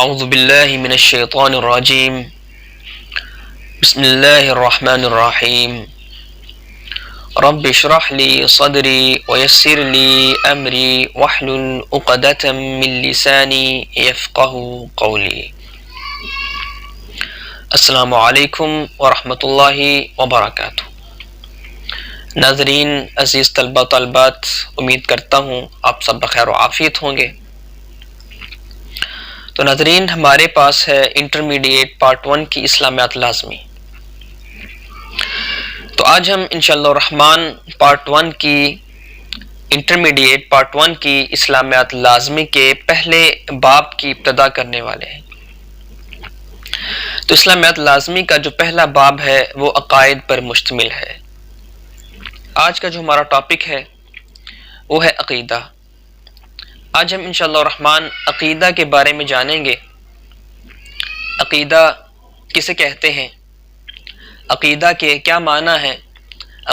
اعوذ باللہ من الشیطان الرجیم بسم اللہ الرحمن الرحیم رب اشرح لی صدری ویسر لی امری واحلل عقدۃ من لسانی یفقهوا قولی۔ السلام علیکم ورحمۃ اللہ وبرکاتہ۔ ناظرین عزیز طلبہ طالبات، امید کرتا ہوں آپ سب بخیر و عافیت ہوں گے۔ تو ناظرین، ہمارے پاس ہے انٹرمیڈیٹ پارٹ 1 کی اسلامیات لازمی۔ تو آج ہم انشاءاللہ الرحمن پارٹ 1 کی انٹرمیڈیٹ پارٹ 1 کی اسلامیات لازمی کے پہلے باب کی ابتدا کرنے والے ہیں۔ تو اسلامیات لازمی کا جو پہلا باب ہے وہ عقائد پر مشتمل ہے۔ آج کا جو ہمارا ٹاپک ہے وہ ہے عقیدہ۔ آج ہم انشاءاللہ الرحمن عقیدہ کے بارے میں جانیں گے۔ عقیدہ کسے کہتے ہیں؟ عقیدہ کے کیا معنی ہے؟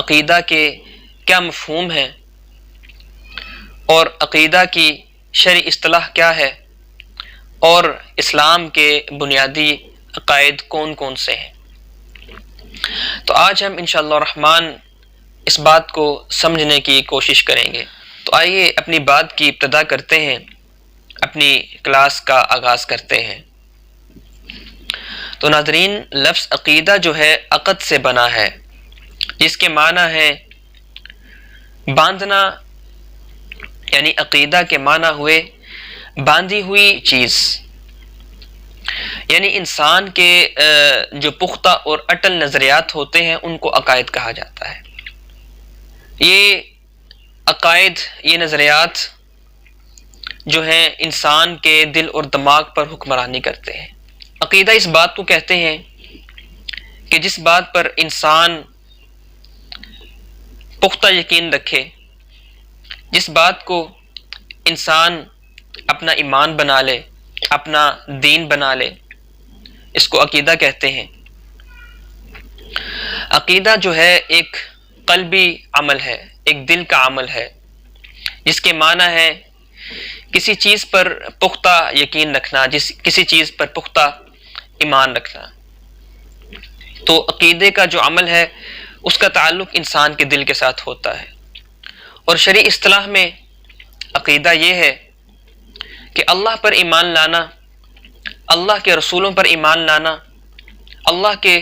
عقیدہ کے کیا مفہوم ہیں؟ اور عقیدہ کی شرعی اصطلاح کیا ہے؟ اور اسلام کے بنیادی عقائد کون کون سے ہیں؟ تو آج ہم انشاءاللہ الرحمن اس بات کو سمجھنے کی کوشش کریں گے۔ تو آئیے اپنی بات کی ابتدا کرتے ہیں، اپنی کلاس کا آغاز کرتے ہیں۔ تو ناظرین، لفظ عقیدہ جو ہے عقد سے بنا ہے، جس کے معنی ہے باندھنا، یعنی عقیدہ کے معنی ہوئے باندھی ہوئی چیز، یعنی انسان کے جو پختہ اور اٹل نظریات ہوتے ہیں ان کو عقائد کہا جاتا ہے۔ یہ عقائد، یہ نظریات جو ہیں انسان کے دل اور دماغ پر حکمرانی کرتے ہیں۔ عقیدہ اس بات کو کہتے ہیں کہ جس بات پر انسان پختہ یقین رکھے، جس بات کو انسان اپنا ایمان بنا لے، اپنا دین بنا لے، اس کو عقیدہ کہتے ہیں۔ عقیدہ جو ہے ایک قلبی عمل ہے، ایک دل کا عمل ہے، جس کے معنی ہے کسی چیز پر پختہ یقین رکھنا، کسی چیز پر پختہ ایمان رکھنا۔ تو عقیدے کا جو عمل ہے اس کا تعلق انسان کے دل کے ساتھ ہوتا ہے۔ اور شرعی اصطلاح میں عقیدہ یہ ہے کہ اللہ پر ایمان لانا، اللہ کے رسولوں پر ایمان لانا، اللہ کے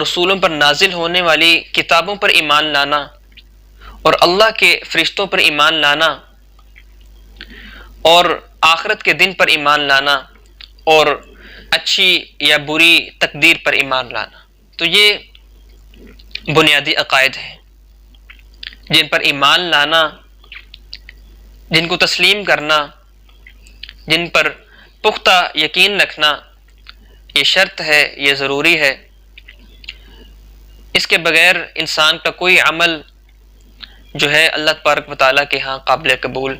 رسولوں پر نازل ہونے والی کتابوں پر ایمان لانا، اور اللہ کے فرشتوں پر ایمان لانا، اور آخرت کے دن پر ایمان لانا، اور اچھی یا بری تقدیر پر ایمان لانا۔ تو یہ بنیادی عقائد ہیں جن پر ایمان لانا، جن کو تسلیم کرنا، جن پر پختہ یقین رکھنا، یہ شرط ہے، یہ ضروری ہے۔ اس کے بغیر انسان کا کوئی عمل جو ہے اللہ تبارک و تعالیٰ کے ہاں قابل قبول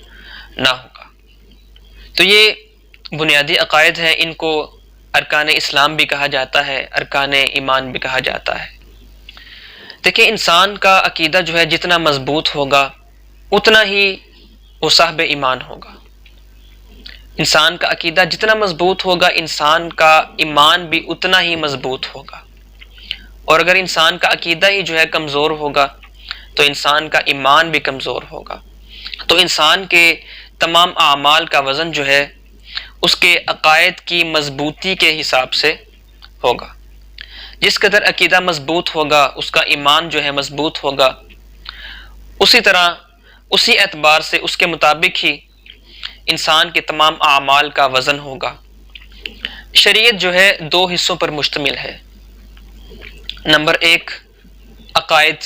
نہ ہوگا۔ تو یہ بنیادی عقائد ہیں، ان کو ارکان اسلام بھی کہا جاتا ہے، ارکان ایمان بھی کہا جاتا ہے۔ دیکھیں، انسان کا عقیدہ جو ہے جتنا مضبوط ہوگا اتنا ہی وہ صاحب ایمان ہوگا۔ انسان کا عقیدہ جتنا مضبوط ہوگا انسان کا ایمان بھی اتنا ہی مضبوط ہوگا۔ اور اگر انسان کا عقیدہ ہی جو ہے کمزور ہوگا تو انسان کا ایمان بھی کمزور ہوگا۔ تو انسان کے تمام اعمال کا وزن جو ہے اس کے عقائد کی مضبوطی کے حساب سے ہوگا۔ جس قدر عقیدہ مضبوط ہوگا اس کا ایمان جو ہے مضبوط ہوگا، اسی طرح اسی اعتبار سے اس کے مطابق ہی انسان کے تمام اعمال کا وزن ہوگا۔ شریعت جو ہے 2 حصوں پر مشتمل ہے۔ نمبر 1 عقائد،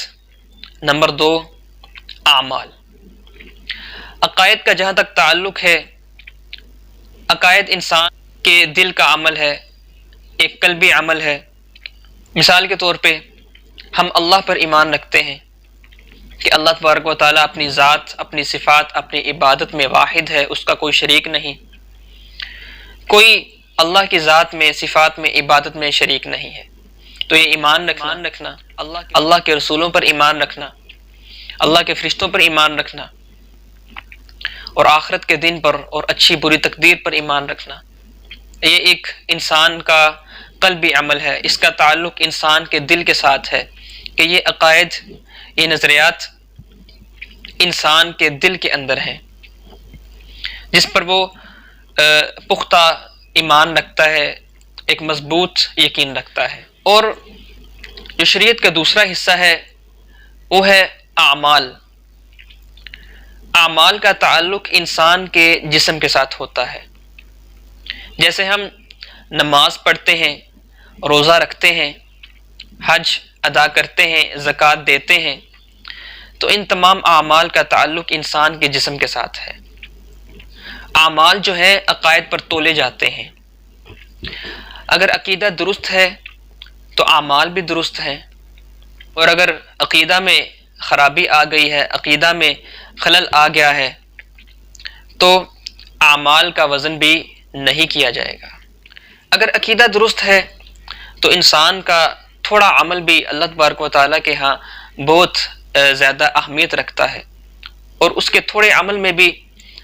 نمبر 2 اعمال۔ عقائد کا جہاں تک تعلق ہے، عقائد انسان کے دل کا عمل ہے، ایک قلبی عمل ہے۔ مثال کے طور پہ ہم اللہ پر ایمان رکھتے ہیں کہ اللہ تبارک و تعالیٰ اپنی ذات، اپنی صفات، اپنی عبادت میں واحد ہے، اس کا کوئی شریک نہیں، کوئی اللہ کی ذات میں، صفات میں، عبادت میں شریک نہیں ہے۔ تو یہ ایمان رکھنا، اللہ کے رسولوں پر ایمان رکھنا، اللہ کے فرشتوں پر ایمان رکھنا، اور آخرت کے دن پر اور اچھی بری تقدیر پر ایمان رکھنا، یہ ایک انسان کا قلبی عمل ہے، اس کا تعلق انسان کے دل کے ساتھ ہے کہ یہ عقائد، یہ نظریات انسان کے دل کے اندر ہیں، جس پر وہ پختہ ایمان رکھتا ہے، ایک مضبوط یقین رکھتا ہے۔ اور جو شریعت کا دوسرا حصہ ہے وہ ہے اعمال۔ اعمال کا تعلق انسان کے جسم کے ساتھ ہوتا ہے۔ جیسے ہم نماز پڑھتے ہیں، روزہ رکھتے ہیں، حج ادا کرتے ہیں، زکوٰۃ دیتے ہیں، تو ان تمام اعمال کا تعلق انسان کے جسم کے ساتھ ہے۔ اعمال جو ہے عقائد پر تولے جاتے ہیں۔ اگر عقیدہ درست ہے تو اعمال بھی درست ہیں، اور اگر عقیدہ میں خرابی آ گئی ہے، عقیدہ میں خلل آ گیا ہے، تو اعمال کا وزن بھی نہیں کیا جائے گا۔ اگر عقیدہ درست ہے تو انسان کا تھوڑا عمل بھی اللہ تبارک و تعالیٰ کے ہاں بہت زیادہ اہمیت رکھتا ہے، اور اس کے تھوڑے عمل میں بھی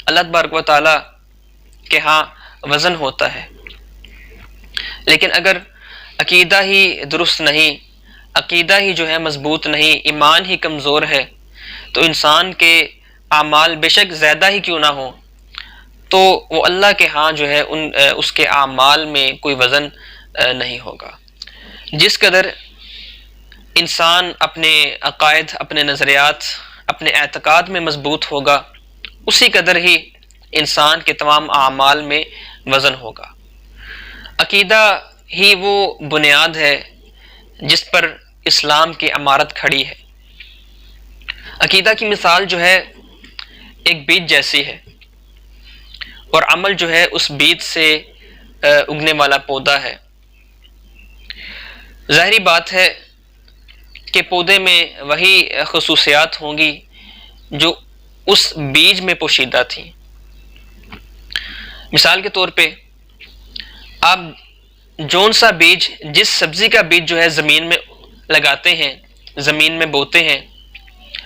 اللہ تبارک و تعالیٰ کے ہاں وزن ہوتا ہے۔ لیکن اگر عقیدہ ہی درست نہیں، عقیدہ ہی جو ہے مضبوط نہیں، ایمان ہی کمزور ہے، تو انسان کے اعمال بے شک زیادہ ہی کیوں نہ ہوں، تو وہ اللہ کے ہاں جو ہے اس کے اعمال میں کوئی وزن نہیں ہوگا۔ جس قدر انسان اپنے عقائد، اپنے نظریات، اپنے اعتقاد میں مضبوط ہوگا، اسی قدر ہی انسان کے تمام اعمال میں وزن ہوگا۔ عقیدہ ہی وہ بنیاد ہے جس پر اسلام کی عمارت کھڑی ہے۔ عقیدہ کی مثال جو ہے ایک بیج جیسی ہے، اور عمل جو ہے اس بیج سے اگنے والا پودا ہے۔ ظاہری بات ہے کہ پودے میں وہی خصوصیات ہوں گی جو اس بیج میں پوشیدہ تھیں۔ مثال کے طور پہ آپ جون سا بیج، جس سبزی کا بیج جو ہے زمین میں لگاتے ہیں، زمین میں بوتے ہیں،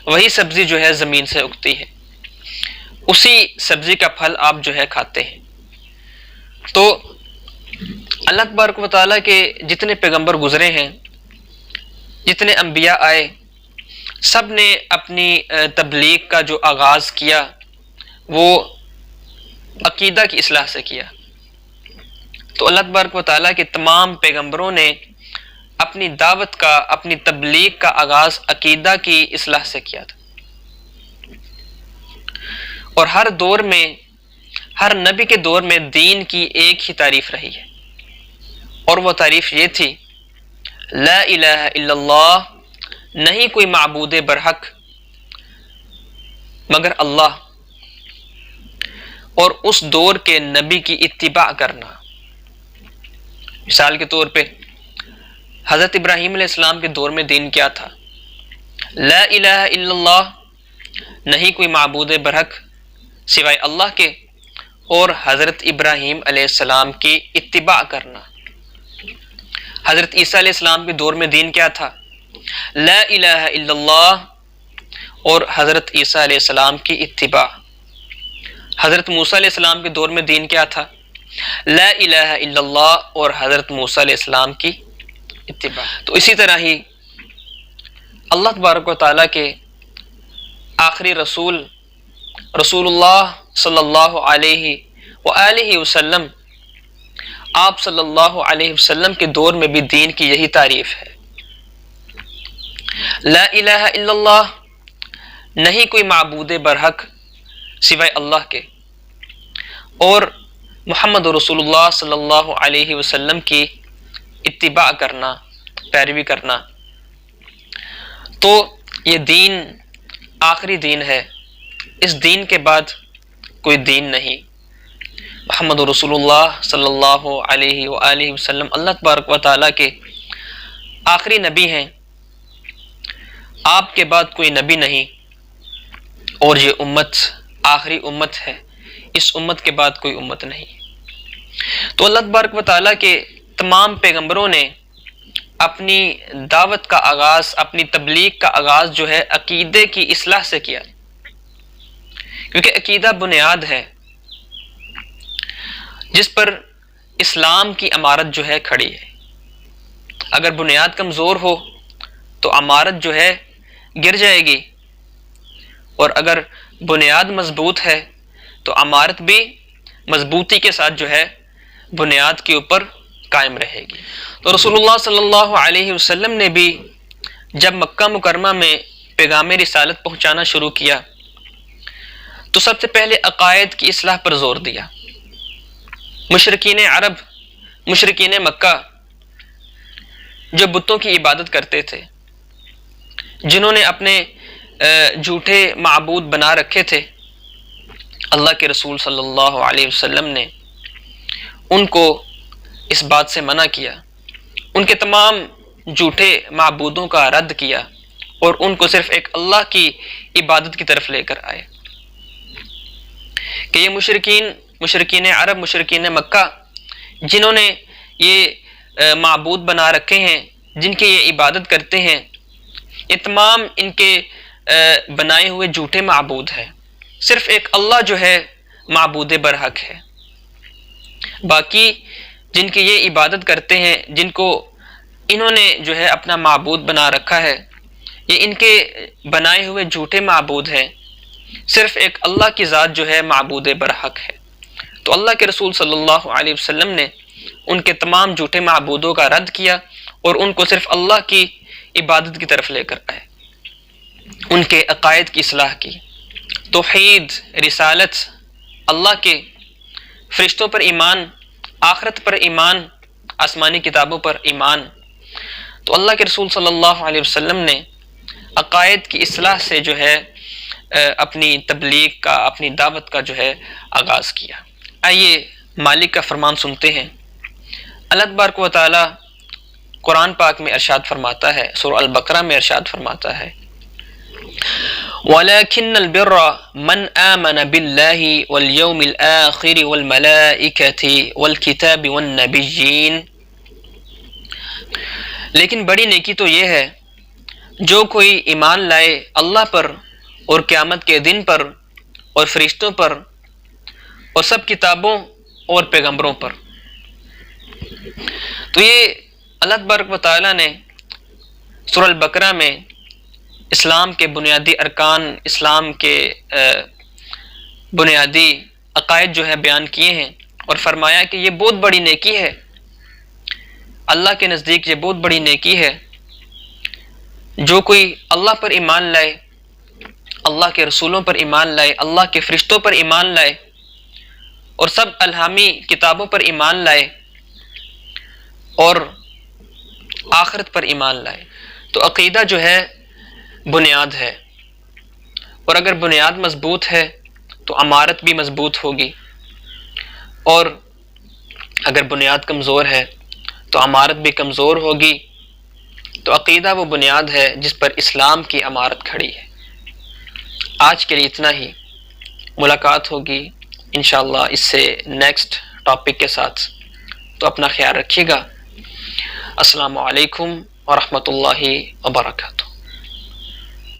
وہی سبزی جو ہے زمین سے اگتی ہے، اسی سبزی کا پھل آپ جو ہے کھاتے ہیں۔ تو اللہ تبارک و تعالیٰ کے جتنے پیغمبر گزرے ہیں، جتنے انبیاء آئے، سب نے اپنی تبلیغ کا جو آغاز کیا وہ عقیدہ کی اصلاح سے کیا۔ تو اللہ تبارک و تعالیٰ کے تمام پیغمبروں نے اپنی دعوت کا، اپنی تبلیغ کا آغاز عقیدہ کی اصلاح سے کیا تھا۔ اور ہر دور میں، ہر نبی کے دور میں دین کی ایک ہی تعریف رہی ہے، اور وہ تعریف یہ تھی: لا الہ الا اللہ، نہیں کوئی معبود برحق مگر اللہ، اور اس دور کے نبی کی اتباع کرنا۔ مثال کے طور پہ حضرت ابراہیم علیہ السلام کے دور میں دین کیا تھا؟ لا الہ الا اللہ، نہیں کوئی معبود برحق سوائے اللہ کے، اور حضرت ابراہیم علیہ السلام کی اتباع کرنا۔ حضرت عیسیٰ علیہ السلام کے دور میں دین کیا تھا؟ لا الہ الا اللہ اور حضرت عیسیٰ علیہ السلام کی اتباع۔ حضرت موسیٰ علیہ السلام کے دور میں دین کیا تھا؟ لا الہ الا اللہ اور حضرت موسیٰ علیہ السلام کی اتباع۔ تو اسی طرح ہی اللہ تبارک و تعالیٰ کے آخری رسول رسول اللہ صلی اللہ علیہ وآلہ وسلم، آپ صلی اللہ علیہ وسلم کے دور میں بھی دین کی یہی تعریف ہے: لا الہ الا اللہ، نہیں کوئی معبود برحق سوائے اللہ کے، اور محمد رسول اللہ صلی اللہ علیہ وسلم کی اتباع کرنا، پیروی کرنا۔ تو یہ دین آخری دین ہے، اس دین کے بعد کوئی دین نہیں۔ محمد رسول اللہ صلی اللہ علیہ وآلہ وسلم اللہ تبارک و تعالیٰ کے آخری نبی ہیں، آپ کے بعد کوئی نبی نہیں، اور یہ امت آخری امت ہے، اس امت کے بعد کوئی امت نہیں۔ تو اللہ تبارک و تعالیٰ کے تمام پیغمبروں نے اپنی دعوت کا آغاز، اپنی تبلیغ کا آغاز جو ہے عقیدے کی اصلاح سے کیا، کیونکہ عقیدہ بنیاد ہے جس پر اسلام کی عمارت جو ہے کھڑی ہے۔ اگر بنیاد کمزور ہو تو عمارت جو ہے گر جائے گی، اور اگر بنیاد مضبوط ہے تو عمارت بھی مضبوطی کے ساتھ جو ہے بنیاد کے اوپر قائم رہے گی۔ تو رسول اللہ صلی اللہ علیہ وسلم نے بھی جب مکہ مکرمہ میں پیغام رسالت پہنچانا شروع کیا تو سب سے پہلے عقائد کی اصلاح پر زور دیا۔ مشرکین عرب، مشرکین مکہ جو بتوں کی عبادت کرتے تھے، جنہوں نے اپنے جھوٹے معبود بنا رکھے تھے، اللہ کے رسول صلی اللہ علیہ وسلم نے ان کو اس بات سے منع کیا، ان کے تمام جھوٹے معبودوں کا رد کیا اور ان کو صرف ایک اللہ کی عبادت کی طرف لے کر آئے کہ یہ مشرکین عرب، مشرکین مکہ جنہوں نے یہ معبود بنا رکھے ہیں، جن کی یہ عبادت کرتے ہیں، یہ تمام ان کے بنائے ہوئے جھوٹے معبود ہیں، صرف ایک اللہ جو ہے معبود برحق ہے۔ باقی جن کی یہ عبادت کرتے ہیں، جن کو انہوں نے جو ہے اپنا معبود بنا رکھا ہے، یہ ان کے بنائے ہوئے جھوٹے معبود ہیں، صرف ایک اللہ کی ذات جو ہے معبود برحق ہے۔ تو اللہ کے رسول صلی اللہ علیہ وسلم نے ان کے تمام جھوٹے معبودوں کا رد کیا اور ان کو صرف اللہ کی عبادت کی طرف لے کر آئے، ان کے عقائد کی اصلاح کی، توحید، رسالت، اللہ کے فرشتوں پر ایمان، آخرت پر ایمان، آسمانی کتابوں پر ایمان۔ تو اللہ کے رسول صلی اللہ علیہ وسلم نے عقائد کی اصلاح سے جو ہے اپنی تبلیغ کا، اپنی دعوت کا جو ہے آغاز کیا۔ آئیے مالک کا فرمان سنتے ہیں۔ اللہ تبارک و تعالی قرآن پاک میں ارشاد فرماتا ہے، سورہ البقرہ میں ارشاد فرماتا ہے وَلَكِنَّ الْبِرَّ مَنْ آمَنَ بِاللَّهِ وَالْيَوْمِ الْآخِرِ وَالْمَلَائِكَةِ وَالْكِتَابِ وَالنَّبِيِّينَ، لیکن بڑی نیکی تو یہ ہے جو کوئی ایمان لائے اللہ پر اور قیامت کے دن پر اور فرشتوں پر اور سب کتابوں اور پیغمبروں پر۔ تو یہ اللہ تبارک و تعالیٰ نے سورہ البقرہ میں اسلام کے بنیادی ارکان، اسلام کے بنیادی عقائد جو ہے بیان کیے ہیں اور فرمایا کہ یہ بہت بڑی نیکی ہے، اللہ کے نزدیک یہ بہت بڑی نیکی ہے جو کوئی اللہ پر ایمان لائے، اللہ کے رسولوں پر ایمان لائے، اللہ کے فرشتوں پر ایمان لائے اور سب الہامی کتابوں پر ایمان لائے اور آخرت پر ایمان لائے۔ تو عقیدہ جو ہے بنیاد ہے، اور اگر بنیاد مضبوط ہے تو عمارت بھی مضبوط ہوگی، اور اگر بنیاد کمزور ہے تو عمارت بھی کمزور ہوگی۔ تو عقیدہ وہ بنیاد ہے جس پر اسلام کی عمارت کھڑی ہے۔ آج کے لیے اتنا ہی، ملاقات ہوگی انشاءاللہ اس سے نیکسٹ ٹاپک کے ساتھ، تو اپنا خیال رکھیے گا۔ السلام علیکم ورحمۃ اللہ وبرکاتہ۔